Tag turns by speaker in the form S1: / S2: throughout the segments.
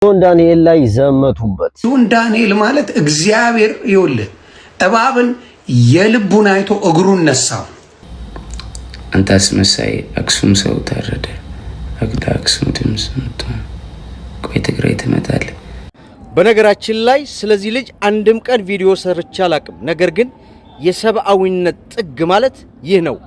S1: ጆን ዳንኤል ላይ ዘመቱበት።
S2: ጆን ዳንኤል ማለት እግዚአብሔር ይወልህ እባብን የልቡን አይቶ እግሩን ነሳው።
S3: አንተ አስመሳይ አክሱም ሰው ታረደ አግዳ አክሱም ድምጽ መጣ ቆይ ትግራይ ትመጣለህ።
S4: በነገራችን ላይ ስለዚህ ልጅ አንድም ቀን ቪዲዮ ሰርቼ አላቅም። ነገር ግን የሰብአዊነት ጥግ ማለት ይህ ነው።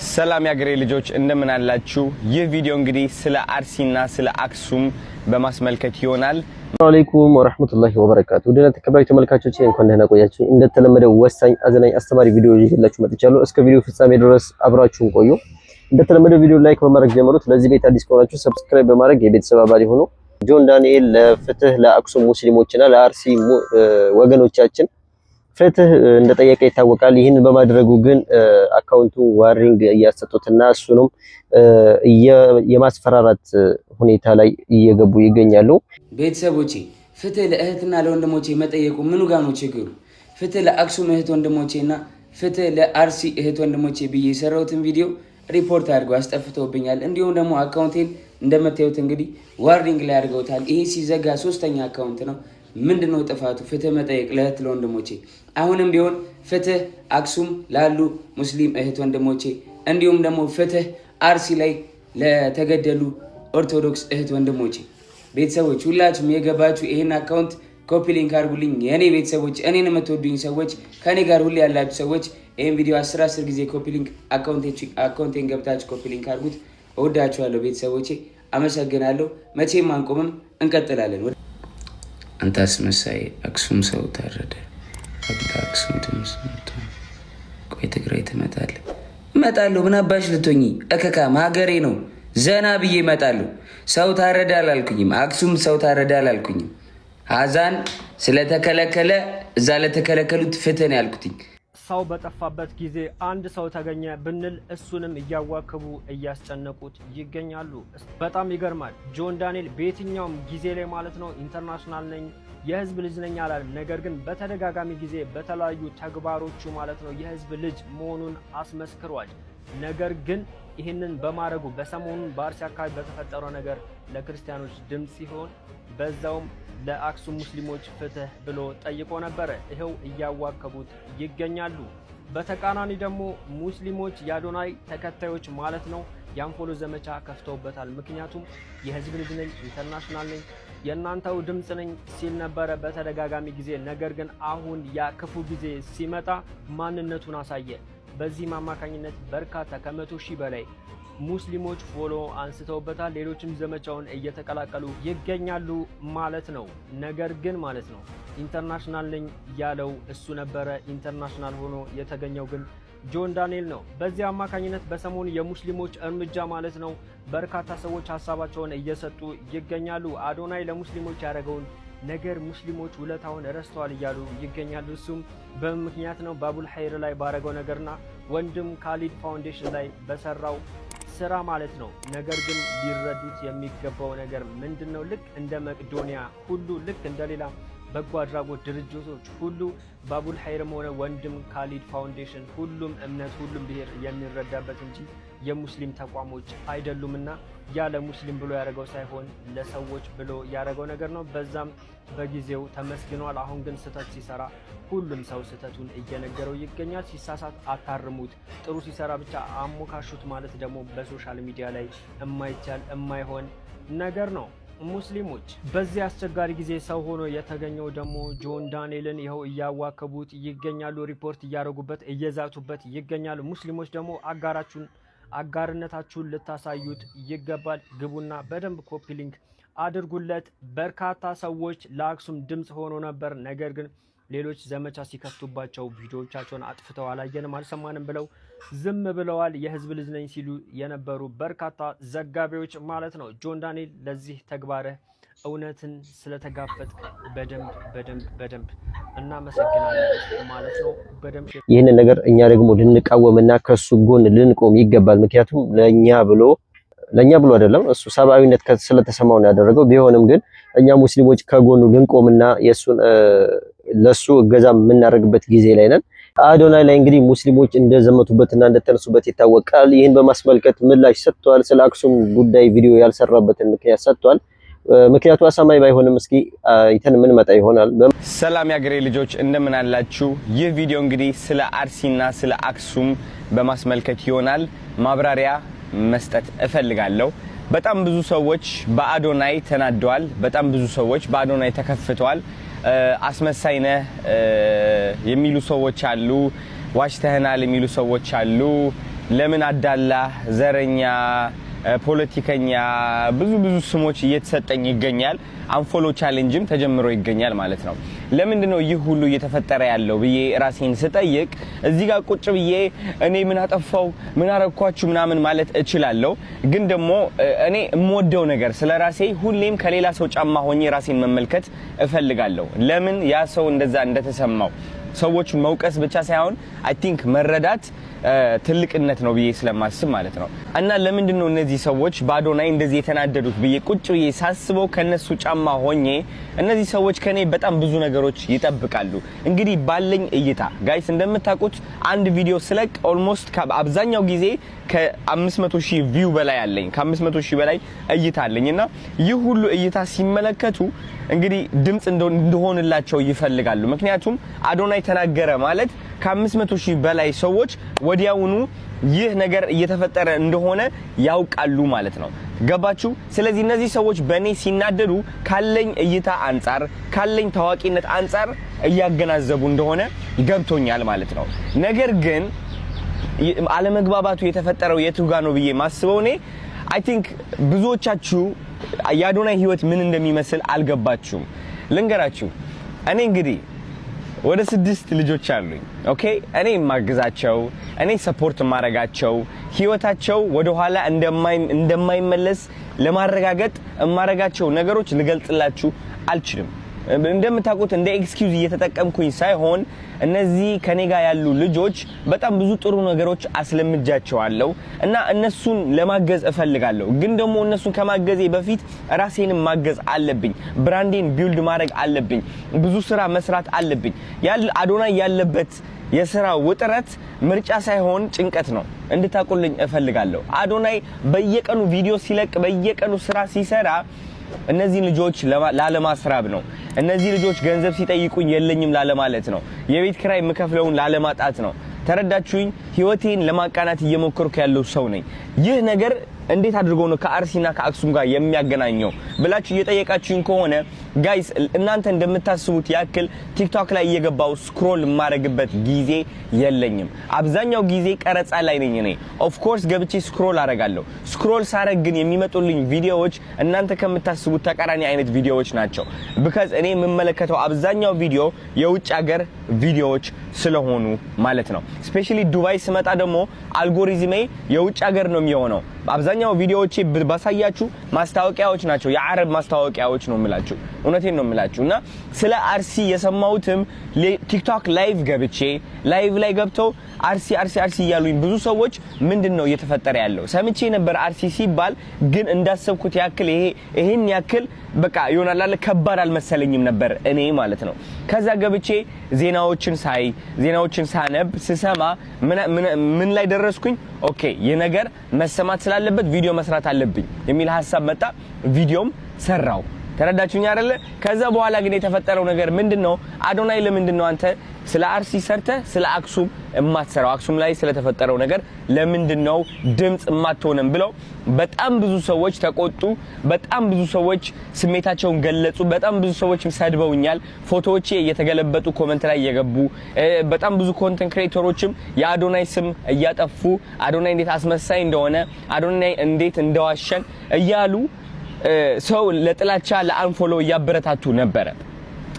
S5: ሰላም ያገሬ ልጆች እንደምን አላችሁ? ይህ ቪዲዮ እንግዲህ ስለ አርሲና ስለ አክሱም በማስመልከት ይሆናል።
S1: ሰላም አለይኩም ወራህመቱላሂ ወበረካቱ። ወደ ተከበራችሁ ተመልካቾቼ እንኳን ደህና ቆያችሁ። እንደተለመደው ወሳኝ አዝናኝ አስተማሪ ቪዲዮ ይዤላችሁ መጥቻለሁ። እስከ ቪዲዮ ፍጻሜ ድረስ አብራችሁን ቆዩ። እንደተለመደው ቪዲዮ ላይክ በማድረግ ጀምሩት። ለዚህ ቤት አዲስ ከሆናችሁ ሰብስክራይብ በማድረግ የቤተሰብ አባል ይሁኑ። ጆን ዳንኤል ለፍትህ ለአክሱም ሙስሊሞችና ለአርሲ ወገኖቻችን ፍትህ እንደጠየቀ ይታወቃል። ይህን በማድረጉ ግን አካውንቱ ዋርኒንግ እያሰጡትና እሱንም የማስፈራራት ሁኔታ ላይ እየገቡ ይገኛሉ።
S3: ቤተሰቦቼ ፍትህ ለእህትና ለወንድሞቼ መጠየቁ ምኑ ጋር ነው ችግሩ? ፍትህ ለአክሱም እህት ወንድሞቼና ፍትህ ለአርሲ እህት ወንድሞቼ ብዬ የሰራሁትን ቪዲዮ ሪፖርት አድርገው አስጠፍተውብኛል። እንዲሁም ደግሞ አካውንቴን እንደምታዩት እንግዲህ ዋርኒንግ ላይ አድርገውታል። ይሄ ሲዘጋ ሶስተኛ አካውንት ነው። ምንድነው ጥፋቱ? ፍትህ መጠየቅ ለእህት ለወንድሞቼ። አሁንም ቢሆን ፍትህ አክሱም ላሉ ሙስሊም እህት ወንድሞቼ፣ እንዲሁም ደግሞ ፍትህ አርሲ ላይ ለተገደሉ ኦርቶዶክስ እህት ወንድሞቼ። ቤተሰቦች ሁላችሁም የገባችሁ ይሄን አካውንት ኮፒ ሊንክ አድርጉልኝ። የኔ ቤተሰቦች፣ እኔን የምትወዱኝ ሰዎች፣ ከኔ ጋር ሁሌ ያላችሁ ሰዎች ይሄን ቪዲዮ 10 ጊዜ ኮፒ ሊንክ አካውንቴን ገብታችሁ ኮፒ ሊንክ አድርጉት። እወዳችኋለሁ ቤተሰቦቼ፣ አመሰግናለሁ። መቼም አንቆምም፣ እንቀጥላለን። አንተ አስመሳይ አክሱም ሰው ታረደ አግዳ አክሱም ድምጽ መጣ ቆይ ትግራይ ትመጣለህ። እመጣለሁ። ምን አባሽ ልትሆኚ? እከካም ሀገሬ ነው። ዘና ብዬ እመጣለሁ። ሰው ታረደ አላልኩኝም። አክሱም ሰው ታረደ አላልኩኝም። ሀዛን ስለተከለከለ እዛ ለተከለከሉት ፍትህ ነው ያልኩትኝ።
S6: ሰው በጠፋበት ጊዜ አንድ ሰው ተገኘ ብንል እሱንም እያዋከቡ እያስጨነቁት ይገኛሉ። በጣም ይገርማል። ጆን ዳንኤል በየትኛውም ጊዜ ላይ ማለት ነው ኢንተርናሽናል ነኝ የህዝብ ልጅ ነኝ አላለም። ነገር ግን በተደጋጋሚ ጊዜ በተለያዩ ተግባሮቹ ማለት ነው የህዝብ ልጅ መሆኑን አስመስክሯል። ነገር ግን ይህንን በማድረጉ በሰሞኑን በአርሲ አካባቢ በተፈጠረው ነገር ለክርስቲያኖች ድምጽ ሲሆን በዛውም ለአክሱም ሙስሊሞች ፍትህ ብሎ ጠይቆ ነበረ። ይሄው እያዋከቡት ይገኛሉ። በተቃራኒ ደግሞ ሙስሊሞች የአዶናይ ተከታዮች ማለት ነው የአንፎሎ ዘመቻ ከፍተውበታል። ምክንያቱም የህዝብ ልጅ ነኝ፣ ኢንተርናሽናል ነኝ፣ የእናንተው ድምጽ ነኝ ሲል ነበረ በተደጋጋሚ ጊዜ። ነገር ግን አሁን ያ ክፉ ጊዜ ሲመጣ ማንነቱን አሳየ። በዚህም አማካኝነት በርካታ ከ100,000 በላይ ሙስሊሞች ፎሎ አንስተውበታል። ሌሎችም ዘመቻውን እየተቀላቀሉ ይገኛሉ ማለት ነው። ነገር ግን ማለት ነው ኢንተርናሽናል ነኝ ያለው እሱ ነበረ። ኢንተርናሽናል ሆኖ የተገኘው ግን ጆን ዳንኤል ነው። በዚህ አማካኝነት በሰሞኑ የሙስሊሞች እርምጃ ማለት ነው በርካታ ሰዎች ሀሳባቸውን እየሰጡ ይገኛሉ። አዶናይ ለሙስሊሞች ያደረገውን ነገር ሙስሊሞች ውለታውን ረስተዋል እያሉ ይገኛሉ። እሱም በምክንያት ነው በአቡል ሀይር ላይ ባረገው ነገርና ወንድም ካሊድ ፋውንዴሽን ላይ በሰራው ስራ ማለት ነው። ነገር ግን ሊረዱት የሚገባው ነገር ምንድነው? ልክ እንደ መቅዶኒያ ሁሉ ልክ እንደሌላ በጎ አድራጎት ድርጅቶች ሁሉ በአቡል ሀይርም ሆነ ወንድም ካሊድ ፋውንዴሽን ሁሉም እምነት ሁሉም ብሔር የሚረዳበት እንጂ የሙስሊም ተቋሞች አይደሉምና ያለ ሙስሊም ብሎ ያደረገው ሳይሆን ለሰዎች ብሎ ያደረገው ነገር ነው። በዛም በጊዜው ተመስግኗል። አሁን ግን ስህተት ሲሰራ ሁሉም ሰው ስህተቱን እየነገረው ይገኛል። ሲሳሳት አታርሙት፣ ጥሩ ሲሰራ ብቻ አሞካሹት ማለት ደግሞ በሶሻል ሚዲያ ላይ የማይቻል የማይሆን ነገር ነው። ሙስሊሞች በዚህ አስቸጋሪ ጊዜ ሰው ሆኖ የተገኘው ደግሞ ጆን ዳንኤልን ይኸው እያዋከቡት ይገኛሉ። ሪፖርት እያደረጉበት እየዛቱበት ይገኛሉ። ሙስሊሞች ደግሞ አጋርነታችሁን ልታሳዩት ይገባል። ግቡና በደንብ ኮፒ ሊንክ አድርጉለት። በርካታ ሰዎች ለአክሱም ድምጽ ሆኖ ነበር። ነገር ግን ሌሎች ዘመቻ ሲከፍቱባቸው ቪዲዮዎቻቸውን አጥፍተው አላየንም አልሰማንም ብለው ዝም ብለዋል። የህዝብ ልጅ ነኝ ሲሉ የነበሩ በርካታ ዘጋቢዎች ማለት ነው። ጆን ዳንኤል ለዚህ ተግባርህ እውነትን ስለተጋፈጥ በደንብ እናመሰግናለን ማለት ነው። በደንብ
S1: ይህንን ነገር እኛ ደግሞ ልንቃወምና ከሱ ጎን ልንቆም ይገባል። ምክንያቱም ለኛ ብሎ አይደለም እሱ ሰብአዊነት ስለተሰማው ነው ያደረገው። ቢሆንም ግን እኛ ሙስሊሞች ከጎኑ ልንቆምና ለሱ እገዛ የምናደርግበት ጊዜ ላይ ነን። አዶናይ ላይ እንግዲህ ሙስሊሞች እንደዘመቱበትና እንደተነሱበት ይታወቃል። ይህን በማስመልከት ምላሽ ሰጥቷል። ስለ አክሱም ጉዳይ ቪዲዮ ያልሰራበትን ምክንያት ሰጥቷል። ምክንያቱ አሳማኝ ባይሆንም እስኪ አይተን ምን መጣ ይሆናል።
S5: ሰላም ያገሬ ልጆች እንደምን አላችሁ? ይህ ቪዲዮ እንግዲህ ስለ አርሲና ስለ አክሱም በማስመልከት ይሆናል ማብራሪያ መስጠት እፈልጋለሁ። በጣም ብዙ ሰዎች በአዶናይ ተናደዋል። በጣም ብዙ ሰዎች በአዶናይ ተከፍተዋል። አስመሳይ ነህ የሚሉ ሰዎች አሉ። ዋሽተህናል የሚሉ ሰዎች አሉ። ለምን አዳላ፣ ዘረኛ፣ ፖለቲከኛ ብዙ ስሞች እየተሰጠኝ ይገኛል። አንፎሎ ቻሌንጅም ተጀምሮ ይገኛል ማለት ነው። ለምንድነው ይህ ሁሉ እየተፈጠረ ያለው ብዬ ራሴን ስጠይቅ እዚህ ጋር ቁጭ ብዬ እኔ ምን አጠፋው ምን አረኳችሁ ምናምን ማለት እችላለሁ። ግን ደግሞ እኔ የምወደው ነገር ስለራሴ ሁሌም ከሌላ ሰው ጫማ ሆኜ ራሴን መመልከት እፈልጋለሁ። ለምን ያ ሰው እንደዛ እንደተሰማው ሰዎችን መውቀስ ብቻ ሳይሆን አይ ቲንክ መረዳት ትልቅነት ነው ብዬ ስለማስብ ማለት ነው። እና ለምንድነው እነዚህ ሰዎች በአዶናይ እንደዚህ የተናደዱት ብዬ ቁጭ ብዬ ሳስበው ከነሱ ጫማ ሆኜ እነዚህ ሰዎች ከኔ በጣም ብዙ ነገሮች ይጠብቃሉ። እንግዲህ ባለኝ እይታ ጋይስ እንደምታውቁት አንድ ቪዲዮ ስለቅ ኦልሞስት አብዛኛው ጊዜ ከ500,000 ቪው በላይ አለኝ። ከ500,000 በላይ እይታ አለኝና ይህ ሁሉ እይታ ሲመለከቱ እንግዲህ ድምጽ እንደሆንላቸው ይፈልጋሉ። ምክንያቱም አዶናይ ተናገረ ማለት ከ500,000 በላይ ሰዎች ወዲያውኑ ይህ ነገር እየተፈጠረ እንደሆነ ያውቃሉ ማለት ነው። ገባችሁ? ስለዚህ እነዚህ ሰዎች በኔ ሲናደዱ ካለኝ እይታ አንፃር ካለኝ ታዋቂነት አንፃር እያገናዘቡ እንደሆነ ገብቶኛል ማለት ነው። ነገር ግን አለመግባባቱ የተፈጠረው የቱ ጋር ነው ብዬ ማስበው እኔ አይ ቲንክ ብዙዎቻችሁ የአዶናይ ህይወት ምን እንደሚመስል አልገባችሁም። ልንገራችሁ። እኔ እንግዲህ ወደ 6 ልጆች አሉኝ። ኦኬ እኔ ማግዛቸው እኔ ሰፖርት ማረጋቸው ህይወታቸው ወደ ኋላ እንደማይመለስ ለማረጋገጥ ማረጋቸው ነገሮች ልገልጽላችሁ አልችልም። እንደምታውቁት እንደ ኤክስኪውዝ እየተጠቀምኩኝ ሳይሆን እነዚህ ከኔ ጋር ያሉ ልጆች በጣም ብዙ ጥሩ ነገሮች አስለምጃቸዋለሁ እና እነሱን ለማገዝ እፈልጋለሁ። ግን ደግሞ እነሱን ከማገዜ በፊት ራሴንም ማገዝ አለብኝ። ብራንዴን ቢልድ ማድረግ አለብኝ። ብዙ ስራ መስራት አለብኝ። አዶናይ ያለበት የሥራ ውጥረት ምርጫ ሳይሆን ጭንቀት ነው እንድታቁልኝ እፈልጋለሁ። አዶናይ በየቀኑ ቪዲዮ ሲለቅ በየቀኑ ስራ ሲሰራ እነዚህ ልጆች ላለማስራብ ነው። እነዚህ ልጆች ገንዘብ ሲጠይቁኝ የለኝም ላለማለት ነው። የቤት ኪራይ የምከፍለውን ላለማጣት ነው። ተረዳችሁኝ? ህይወቴን ለማቃናት እየሞከርኩ ያለው ሰው ነኝ። ይህ ነገር እንዴት አድርጎ ነው ከአርሲና ከአክሱም ጋር የሚያገናኘው ብላችሁ እየጠየቃችሁኝ ከሆነ ጋይስ እናንተ እንደምታስቡት ያክል ቲክቶክ ላይ እየገባው ስክሮል ማረግበት ጊዜ የለኝም። አብዛኛው ጊዜ ቀረጻ ላይ ነኝ እኔ። ኦፍ ኮርስ ገብቼ ስክሮል አረጋለሁ። ስክሮል ሳረግ ግን የሚመጡልኝ ቪዲዮዎች እናንተ ከምታስቡት ተቃራኒ አይነት ቪዲዮዎች ናቸው። because እኔ የምመለከተው አብዛኛው ቪዲዮ የውጭ ሀገር ቪዲዮዎች ስለሆኑ ማለት ነው። ስፔሻሊ ዱባይ ስመጣ ደግሞ አልጎሪዝሜ የውጭ ሀገር ነው የሚሆነው። አብዛኛው ቪዲዮዎቼ ባሳያችሁ ማስታወቂያዎች ናቸው። የአረብ ማስታወቂያዎች ነው የምላችሁ። እውነቴን ነው የምላችሁ። እና ስለ አርሲ የሰማሁትም ቲክቶክ ላይቭ ገብቼ ላይቭ ላይ ገብተው አርሲ ያሉኝ ብዙ ሰዎች ምንድነው እየተፈጠረ ያለው ሰምቼ ነበር። አርሲ ሲባል ግን እንዳሰብኩት ያክል ይሄን ያክል በቃ ይሆናል አለ ከባድ አልመሰለኝም ነበር እኔ ማለት ነው። ከዛ ገብቼ ዜናዎችን ሳነብ ስሰማ ምን ላይ ደረስኩኝ? ኦኬ የነገር መሰማት ስላለበት ቪዲዮ መስራት አለብኝ የሚል ሐሳብ መጣ። ቪዲዮም ሰራው። ተረዳችሁኝ አይደለ? ከዛ በኋላ ግን የተፈጠረው ነገር ምንድነው? አዶናይ ለምንድነው አንተ ስለ አርሲ ሰርተ ስለ አክሱም የማትሰራው? አክሱም ላይ ስለተፈጠረው ነገር ለምንድነው ድምጽ የማትሆንም ብለው በጣም ብዙ ሰዎች ተቆጡ። በጣም ብዙ ሰዎች ስሜታቸውን ገለጹ። በጣም ብዙ ሰዎች ሰድበውኛል። ፎቶዎቼ እየተገለበጡ ኮሜንት ላይ እየገቡ በጣም ብዙ ኮንተንት ክሬተሮችም የአዶናይ ስም እያጠፉ አዶናይ እንዴት አስመሳይ እንደሆነ አዶናይ እንዴት እንደዋሸን እያሉ ሰው ለጥላቻ ለአንፎሎ ያበረታቱ ነበር።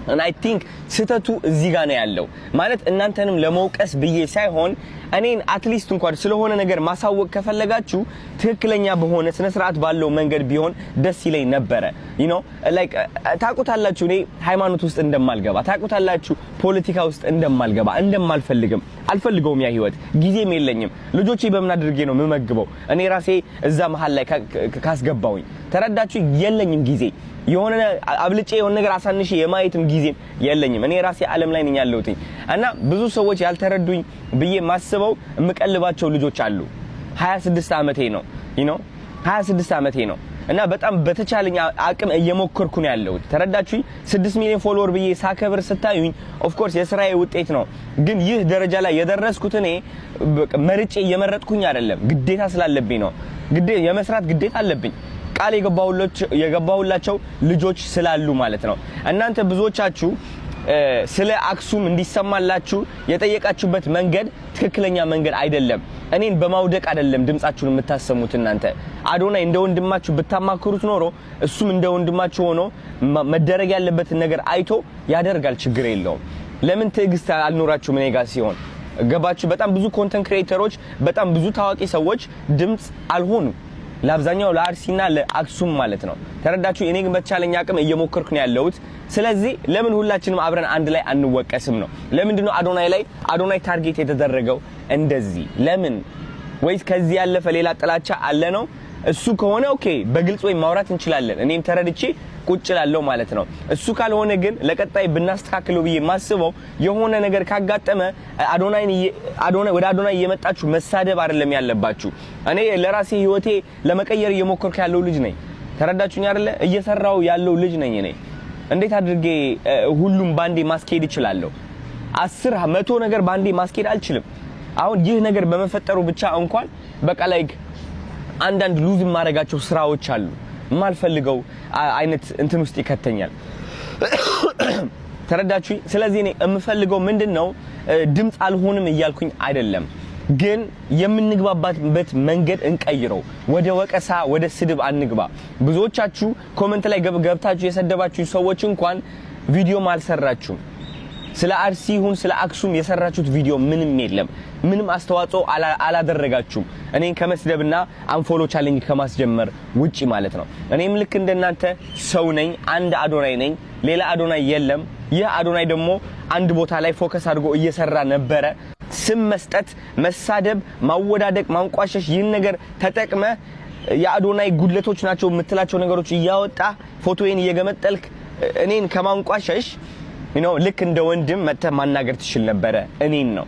S5: and I think ስተቱ እዚህ ጋር ነው ያለው ማለት እናንተንም ለመውቀስ ብዬ ሳይሆን እኔን አትሊስት እንኳን ስለሆነ ነገር ማሳወቅ ከፈለጋችሁ ትክክለኛ በሆነ ስነ ስርዓት ባለው መንገድ ቢሆን ደስ ይለኝ ነበር። you know like ታቁታላችሁ እኔ ሃይማኖት ውስጥ እንደማልገባ ታቁታላችሁ፣ ፖለቲካ ውስጥ እንደማልገባ እንደማልፈልግም አልፈልገውም። ያ ህይወት ጊዜም የለኝም። ልጆቼ በምን አድርጌ ነው የምመግበው እኔ ራሴ እዛ መሃል ላይ ካስገባውኝ? ተረዳችሁ? የለኝም ጊዜ የሆነ አብልጬ የሆነ ነገር አሳንሼ የማየትም ጊዜም የለኝም። እኔ ራሴ ዓለም ላይ ነኝ ያለሁት እና ብዙ ሰዎች ያልተረዱኝ ብዬ ማስበው የምቀልባቸው ልጆች አሉ። 26 ዓመቴ ነው you know 26 ዓመቴ ነው እና በጣም በተቻለኝ አቅም እየሞከርኩ ነው ያለሁት። ተረዳችሁኝ? 6 ሚሊዮን ፎሎወር ብዬ ሳከብር ስታዩኝ ኦፍ ኮርስ የስራዬ ውጤት ነው። ግን ይህ ደረጃ ላይ የደረስኩት እኔ መርጬ እየመረጥኩኝ አይደለም፣ ግዴታ ስላለብኝ ነው። የመስራት ግዴታ አለብኝ። ቃል የገባሁላቸው ልጆች ስላሉ ማለት ነው። እናንተ ብዙዎቻችሁ ስለ አክሱም እንዲሰማላችሁ የጠየቃችሁበት መንገድ ትክክለኛ መንገድ አይደለም። እኔን በማውደቅ አይደለም ድምጻችሁን የምታሰሙት። እናንተ አዶናይ እንደ ወንድማችሁ ብታማክሩት ኖሮ እሱም እንደ ወንድማችሁ ሆኖ መደረግ ያለበትን ነገር አይቶ ያደርጋል። ችግር የለውም። ለምን ትዕግስት አልኖራችሁ እኔ ጋር ሲሆን? ገባችሁ? በጣም ብዙ ኮንተንት ክሬተሮች፣ በጣም ብዙ ታዋቂ ሰዎች ድምጽ አልሆኑም። ለአብዛኛው ለአርሲና ለአክሱም ማለት ነው። ተረዳችሁ? እኔ ግን በተቻለኝ አቅም እየሞከርኩ ነው ያለሁት። ስለዚህ ለምን ሁላችንም አብረን አንድ ላይ አንወቀስም ነው? ለምንድነው አዶናይ ታርጌት የተደረገው እንደዚህ? ለምን? ወይስ ከዚህ ያለፈ ሌላ ጥላቻ አለ ነው? እሱ ከሆነ ኦኬ በግልጽ ወይ ማውራት እንችላለን። እኔም ተረድቼ ቁጭ ላለው ማለት ነው። እሱ ካልሆነ ግን ለቀጣይ ብናስተካክለው ብዬ ማስበው የሆነ ነገር ካጋጠመ ወደ አዶናይ እየመጣችሁ መሳደብ አይደለም ያለባችሁ። እኔ ለራሴ ህይወቴ ለመቀየር እየሞከርኩ ያለው ልጅ ነኝ። ተረዳችሁኝ አይደለ? እየሰራው ያለው ልጅ ነኝ እኔ። እንዴት አድርጌ ሁሉም ባንዴ ማስኬድ እችላለሁ? 10 100 ነገር ባንዴ ማስኬድ አልችልም። አሁን ይህ ነገር በመፈጠሩ ብቻ እንኳን በቃ ላይክ አንዳንድ ሉዝ ማረጋቸው ስራዎች አሉ። ማልፈልገው አይነት እንትን ውስጥ ይከተኛል። ተረዳችሁ? ስለዚህ እኔ የምፈልገው ምንድነው ድምጽ አልሆንም እያልኩኝ አይደለም፣ ግን የምንግባባበት መንገድ እንቀይረው። ወደ ወቀሳ ወደ ስድብ አንግባ። ብዙዎቻችሁ ኮሜንት ላይ ገብታችሁ የሰደባችሁ ሰዎች እንኳን ቪዲዮ ማልሰራችሁም። ስለ አርሲ ይሁን ስለ አክሱም የሰራችሁት ቪዲዮ ምንም የለም። ምንም አስተዋጽኦ አላደረጋችሁም። እኔን ከመስደብና አንፎሎ ቻሌንጅ ከማስጀመር ውጪ ማለት ነው። እኔም ልክ እንደናንተ ሰው ነኝ። አንድ አዶናይ ነኝ፣ ሌላ አዶናይ የለም። ይህ አዶናይ ደግሞ አንድ ቦታ ላይ ፎከስ አድርጎ እየሰራ ነበረ። ስም መስጠት፣ መሳደብ፣ ማወዳደቅ፣ ማንቋሸሽ ይህን ነገር ተጠቅመ የአዶናይ ጉድለቶች ናቸው የምትላቸው ነገሮች እያወጣ ፎቶዬን እየገመጠልክ እኔን ከማንቋሸሽ ልክ እንደ ወንድም መተህ ማናገር ትችል ነበረ። እኔን ነው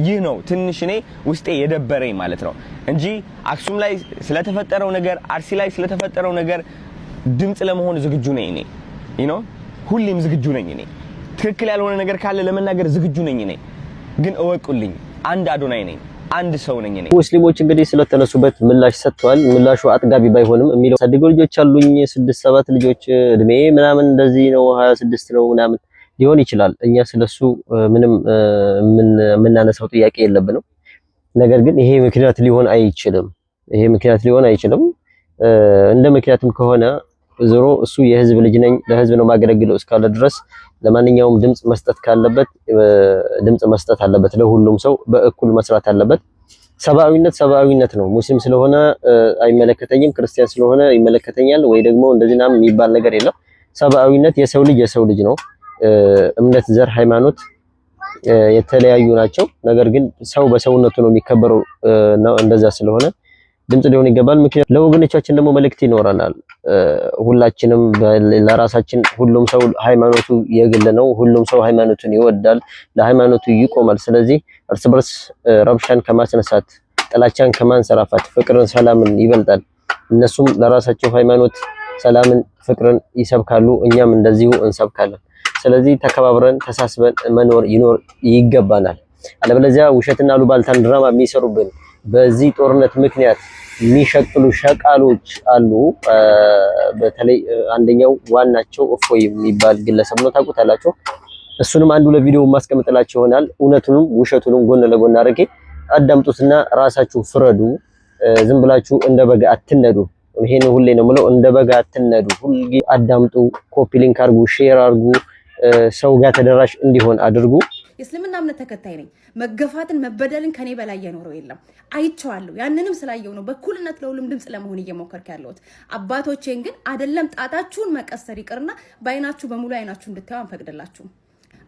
S5: ይህ ነው ትንሽ እኔ ውስጤ የደበረኝ ማለት ነው እንጂ አክሱም ላይ ስለተፈጠረው ነገር፣ አርሲ ላይ ስለተፈጠረው ነገር ድምጽ ለመሆን ዝግጁ ነኝ እኔ ሁሌም ዝግጁ ነኝ እኔ። ትክክል ያልሆነ ነገር ካለ ለመናገር ዝግጁ ነኝ እኔ። ግን እወቁልኝ፣ አንድ አዶናይ ነኝ፣ አንድ ሰው ነኝ እኔ።
S1: ሙስሊሞች እንግዲህ ስለተነሱበት ምላሽ ሰጥተዋል። ምላሹ አጥጋቢ ባይሆንም የሚለው ሳድገው ልጆች አሉኝ 6-7 ልጆች እድሜ ምናምን እንደዚህ ነው 26 ነው ምናምን ሊሆን ይችላል። እኛ ስለሱ ምንም የምናነሳው ጥያቄ የለብንም። ነገር ግን ይሄ ምክንያት ሊሆን አይችልም። እንደ ምክንያትም ከሆነ ዞሮ እሱ የህዝብ ልጅ ነኝ ለህዝብ ነው ማገለግለው እስካለ ድረስ ለማንኛውም ድምጽ መስጠት ካለበት ድምጽ መስጠት አለበት። ለሁሉም ሰው በእኩል መስራት አለበት። ሰብአዊነት ነው። ሙስሊም ስለሆነ አይመለከተኝም፣ ክርስቲያን ስለሆነ ይመለከተኛል ወይ ደግሞ እንደዚህናም የሚባል ነገር የለም። ሰብአዊነት የሰው ልጅ ነው። እምነት፣ ዘር፣ ሃይማኖት የተለያዩ ናቸው። ነገር ግን ሰው በሰውነቱ ነው የሚከበረው ነው። እንደዛ ስለሆነ ድምጽ ሊሆን ይገባል። ምክንያቱም ለወገኖቻችን ደግሞ መልእክት ይኖረናል። ሁላችንም ለራሳችን ሁሉም ሰው ሃይማኖቱ የግል ነው። ሁሉም ሰው ሃይማኖቱን ይወዳል፣ ለሃይማኖቱ ይቆማል። ስለዚህ እርስ በርስ ረብሻን ከማስነሳት ጥላቻን ከማንሰራፋት ፍቅርን፣ ሰላምን ይበልጣል። እነሱም ለራሳቸው ሃይማኖት ሰላምን፣ ፍቅርን ይሰብካሉ፣ እኛም እንደዚሁ እንሰብካለን። ስለዚህ ተከባብረን ተሳስበን መኖር ይገባናል። አለበለዚያ ውሸትና ሉባልታን ድራማ የሚሰሩብን በዚህ ጦርነት ምክንያት የሚሸቅሉ ሸቃሎች አሉ። በተለይ አንደኛው ዋናቸው እፎይ የሚባል ግለሰብ ነው፣ ታውቁታላችሁ። እሱንም አንዱ ለቪዲዮ ማስቀምጥላችሁ ይሆናል። እውነቱንም ውሸቱንም ጎን ለጎን አድርጌ አዳምጡትና ራሳችሁ ፍረዱ። ዝም ብላችሁ እንደ በጋ አትነዱ። ይሄን ሁሌ ነው የምለው፣ እንደ በጋ አትነዱ። ሁሌ አዳምጡ፣ ኮፒ ሊንክ አድርጉ፣ ሼር አድርጉ፣ ሰው ጋር ተደራሽ እንዲሆን አድርጉ።
S7: የእስልምና እምነት ተከታይ ነኝ። መገፋትን መበደልን ከኔ በላይ የኖረው የለም። አይቼዋለሁ። ያንንም ስላየው ነው በኩልነት ለሁሉም ድምጽ ለመሆን እየሞከርኩ ያለሁት። አባቶቼን ግን አይደለም ጣታችሁን መቀሰር ይቅርና በአይናችሁ በሙሉ አይናችሁ እንድታዩ አንፈቅድላችሁም።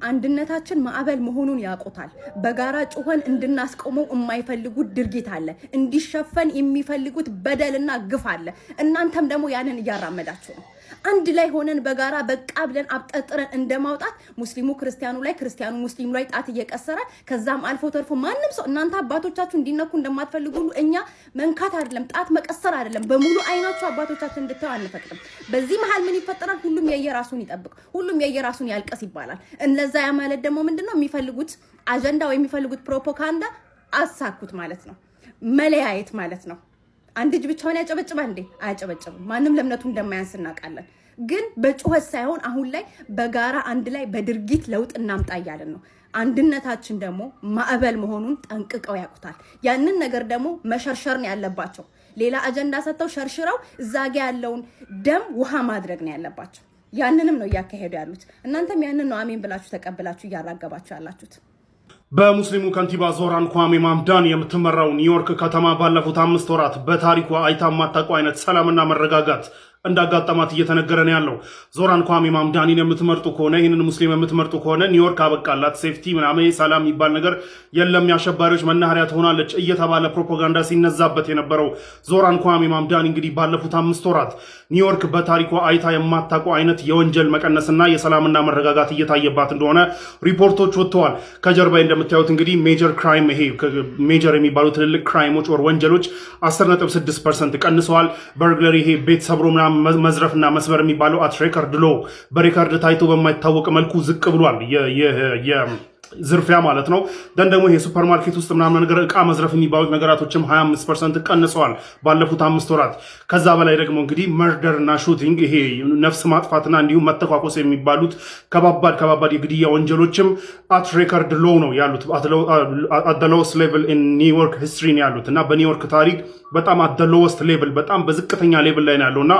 S7: አንድነታችን ማዕበል መሆኑን ያውቁታል። በጋራ ጩኸን እንድናስቆመው የማይፈልጉት ድርጊት አለ። እንዲሸፈን የሚፈልጉት በደልና ግፍ አለ። እናንተም ደግሞ ያንን እያራመዳችሁ ነው። አንድ ላይ ሆነን በጋራ በቃ ብለን አብጠጥረን እንደማውጣት ሙስሊሙ ክርስቲያኑ ላይ ክርስቲያኑ ሙስሊሙ ላይ ጣት እየቀሰረ ከዛም አልፎ ተርፎ ማንም ሰው እናንተ አባቶቻችሁ እንዲነኩ እንደማትፈልጉ ሁሉ እኛ መንካት አይደለም ጣት መቀሰር አይደለም በሙሉ አይናችሁ አባቶቻችን እንድታዩ አንፈቅድም። በዚህ መሃል ምን ይፈጠራል? ሁሉም የየራሱን ይጠብቅ፣ ሁሉም የየራሱን ያልቀስ ይባላል። እነዛ ያ ማለት ደግሞ ምንድነው የሚፈልጉት አጀንዳ ወይ የሚፈልጉት ፕሮፓጋንዳ አሳኩት ማለት ነው። መለያየት ማለት ነው። አንድ እጅ ብቻውን ያጨበጭባል እንዴ? አያጨበጭብም። ማንም ለእምነቱ እንደማያንስ እናውቃለን። ግን በጩኸት ሳይሆን አሁን ላይ በጋራ አንድ ላይ በድርጊት ለውጥ እናምጣ እያለን ነው። አንድነታችን ደግሞ ማዕበል መሆኑን ጠንቅቀው ያውቁታል። ያንን ነገር ደግሞ መሸርሸር ነው ያለባቸው። ሌላ አጀንዳ ሰጥተው ሸርሽረው እዛ ጋ ያለውን ደም ውሃ ማድረግ ነው ያለባቸው። ያንንም ነው እያካሄዱ ያሉት። እናንተም ያንን ነው አሜን ብላችሁ ተቀብላችሁ እያራገባችሁ ያላችሁት።
S8: በሙስሊሙ ከንቲባ ዞራን ኳሜ ማምዳኒ የምትመራው ኒውዮርክ ከተማ ባለፉት 5 ወራት በታሪኳ አይታ የማታውቀው አይነት ሰላምና መረጋጋት እንዳጋጠማት እየተነገረ ነው ያለው። ዞራን ኳሜ ማምዳኒን የምትመርጡ ከሆነ ይህንን ሙስሊም የምትመርጡ ከሆነ ኒውዮርክ አበቃላት፣ ሴፍቲ ምናምን ሰላም የሚባል ነገር የለም፣ የአሸባሪዎች መናኸሪያ ትሆናለች እየተባለ ፕሮፓጋንዳ ሲነዛበት የነበረው ዞራን ኳሜ ማምዳኒ እንግዲህ ባለፉት 5 ወራት ኒውዮርክ በታሪኳ አይታ የማታውቀው አይነት የወንጀል መቀነስና የሰላምና መረጋጋት እየታየባት እንደሆነ ሪፖርቶች ወጥተዋል። ከጀርባ እንደምታዩት እንግዲህ ሜጀር ክራይም ይሄ ሜጀር የሚባሉ ትልልቅ ክራይሞች ወር ወንጀሎች 10.6% ቀንሰዋል። በርግለሪ ይሄ ቤት ሰብሮ መዝረፍና መስበር የሚባለው አት ሬከርድ ሎ በሬከርድ ታይቶ በማይታወቅ መልኩ ዝቅ ብሏል። ዝርፊያ ማለት ነው። ደን ደግሞ ይሄ ሱፐርማርኬት ውስጥ ምናምን ነገር እቃ መዝረፍ የሚባሉት ነገራቶችም 25% ቀንሰዋል ባለፉት 5 ወራት። ከዛ በላይ ደግሞ እንግዲህ መርደር እና ሹቲንግ ይሄ ነፍስ ማጥፋትና እንዲሁም መተኳኮስ የሚባሉት ከባባድ የግድያ ወንጀሎችም አት ሬከርድ ሎው ነው ያሉት። አት ዘ ሎወስት ሌቭል ኢን ኒውዮርክ ሂስትሪ ነው ያሉት እና በኒውዮርክ ታሪክ በጣም አት ዘ ሎወስት ሌቭል በጣም በዝቅተኛ ሌቭል ላይ ነው ያለውና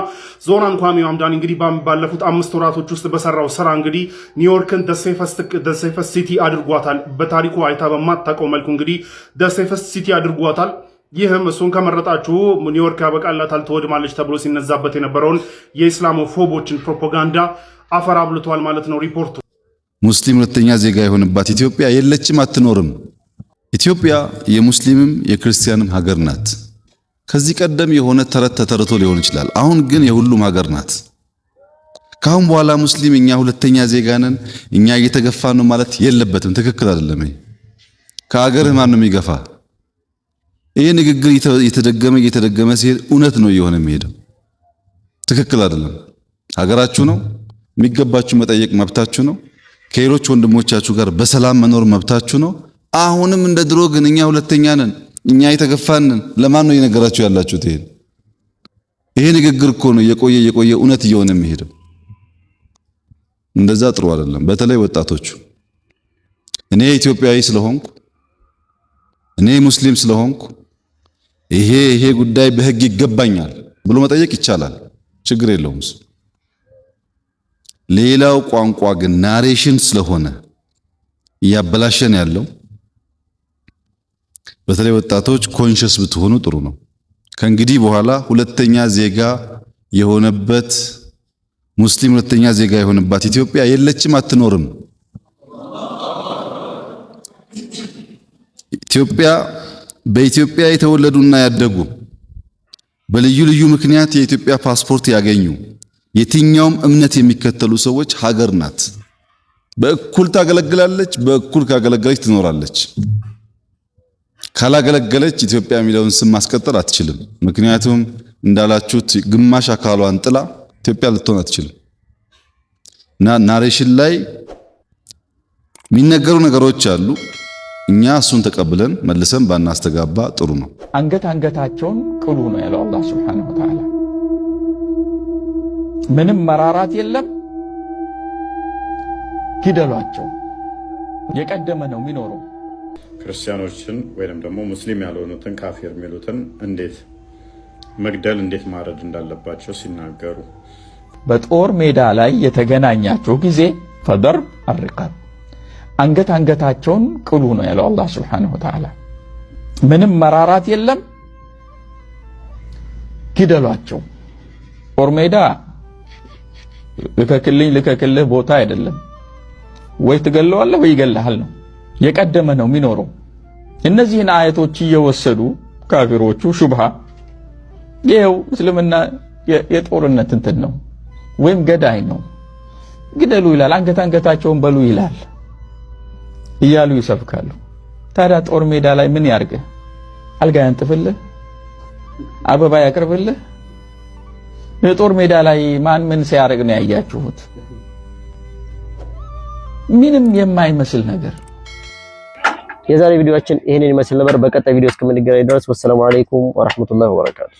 S8: ዞራን ኳሜ ማምዳኒ እንግዲህ ባለፉት 5 ወራቶች ውስጥ በሰራው ስራ እንግዲህ ኒውዮርክን the safest city አድርጓታል። በታሪኩ አይታ በማታውቀው መልኩ እንግዲህ the safest city አድርጓታል። ይህም እሱን ከመረጣችሁ ኒውዮርክ ያበቃላታል ትወድማለች ተብሎ ሲነዛበት የነበረውን የኢስላሞፎቦችን ፕሮፓጋንዳ አፈር አብልቷል ማለት ነው ሪፖርቱ።
S9: ሙስሊም ሁለተኛ ዜጋ የሆነባት ኢትዮጵያ የለችም፣ አትኖርም። ኢትዮጵያ የሙስሊምም የክርስቲያንም ሀገር ናት። ከዚህ ቀደም የሆነ ተረት ተተርቶ ሊሆን ይችላል። አሁን ግን የሁሉም ሀገር ናት። ካሁን በኋላ ሙስሊም እኛ ሁለተኛ ዜጋ ነን፣ እኛ እየተገፋ ነው ማለት የለበትም። ትክክል አይደለም። ከሀገርህ ማን ነው የሚገፋ? ይሄ ንግግር እየተደገመ ሲሄድ እውነት ነው እየሆነ የሚሄደው። ትክክል አይደለም። ሀገራችሁ ነው፣ የሚገባችሁ መጠየቅ መብታችሁ ነው። ከሌሎች ወንድሞቻችሁ ጋር በሰላም መኖር መብታችሁ ነው። አሁንም እንደ ድሮ ግን እኛ ሁለተኛ ነን፣ እኛ የተገፋንን ለማን ነው እየነገራችሁ ያላችሁት? ይሄ ንግግር እኮ ነው የቆየ እውነት እየሆነ የሚሄደው። እንደዛ ጥሩ አይደለም። በተለይ ወጣቶቹ እኔ ኢትዮጵያዊ ስለሆንኩ እኔ ሙስሊም ስለሆንኩ ይሄ ጉዳይ በህግ ይገባኛል ብሎ መጠየቅ ይቻላል፣ ችግር የለውም። ሌላው ቋንቋ ግን ናሬሽን ስለሆነ እያበላሸን ያለው በተለይ ወጣቶች ኮንሽስ ብትሆኑ ጥሩ ነው። ከእንግዲህ በኋላ ሁለተኛ ዜጋ የሆነበት ሙስሊም ሁለተኛ ዜጋ የሆነባት ኢትዮጵያ የለችም፣ አትኖርም። ኢትዮጵያ በኢትዮጵያ የተወለዱና ያደጉ በልዩ ልዩ ምክንያት የኢትዮጵያ ፓስፖርት ያገኙ የትኛውም እምነት የሚከተሉ ሰዎች ሀገር ናት። በእኩል ታገለግላለች፣ በእኩል ካገለገለች ትኖራለች። ካላገለገለች ኢትዮጵያ የሚለውን ስም ማስቀጠል አትችልም። ምክንያቱም እንዳላችሁት ግማሽ አካሏን ጥላ ኢትዮጵያ ልትሆን አትችልም። ናሬሽን ላይ የሚነገሩ ነገሮች አሉ። እኛ እሱን ተቀብለን መልሰን ባናስተጋባ ጥሩ ነው።
S10: አንገታቸውን ቅሉ ነው ያለው አላህ Subhanahu Wa Ta'ala። ምንም መራራት የለም፣ ግደሏቸው። የቀደመ ነው የሚኖረው።
S11: ክርስቲያኖችን ወይንም ደግሞ ሙስሊም ያልሆኑትን ካፊር የሚሉትን እንዴት መግደል እንዴት ማረድ እንዳለባቸው ሲናገሩ
S10: በጦር ሜዳ ላይ የተገናኛችሁ ጊዜ ፈደርብ አርቃብ አንገታቸውን ቅሉ ነው ያለው አላህ Subhanahu Wa Ta'ala። ምንም መራራት የለም፣ ግደሏቸው። ጦር ሜዳ ልከክልህ ቦታ አይደለም። ወይ ትገለዋለህ ወይ ይገለሃል ነው። የቀደመ ነው የሚኖረው። እነዚህን አያቶች እየወሰዱ ካፊሮቹ ሹብሃ ይሄው እስልምና የጦርነት እንትን ነው ወይም ገዳይ ነው ግደሉ ይላል አንገታቸውን በሉ ይላል እያሉ ይሰብካሉ ታዲያ ጦር ሜዳ ላይ ምን ያርግ አልጋ ያንጥፍልህ አበባ ያቅርብልህ የጦር ሜዳ ላይ ማን ምን ሲያርግ ነው ያያችሁት ምንም የማይመስል ነገር
S1: የዛሬ ቪዲዮአችን ይሄንን ይመስል ነበር በቀጣይ ቪዲዮ እስከምንገናኝ ድረስ ወሰላሙ አለይኩም ወራህመቱላሂ ወበረካቱ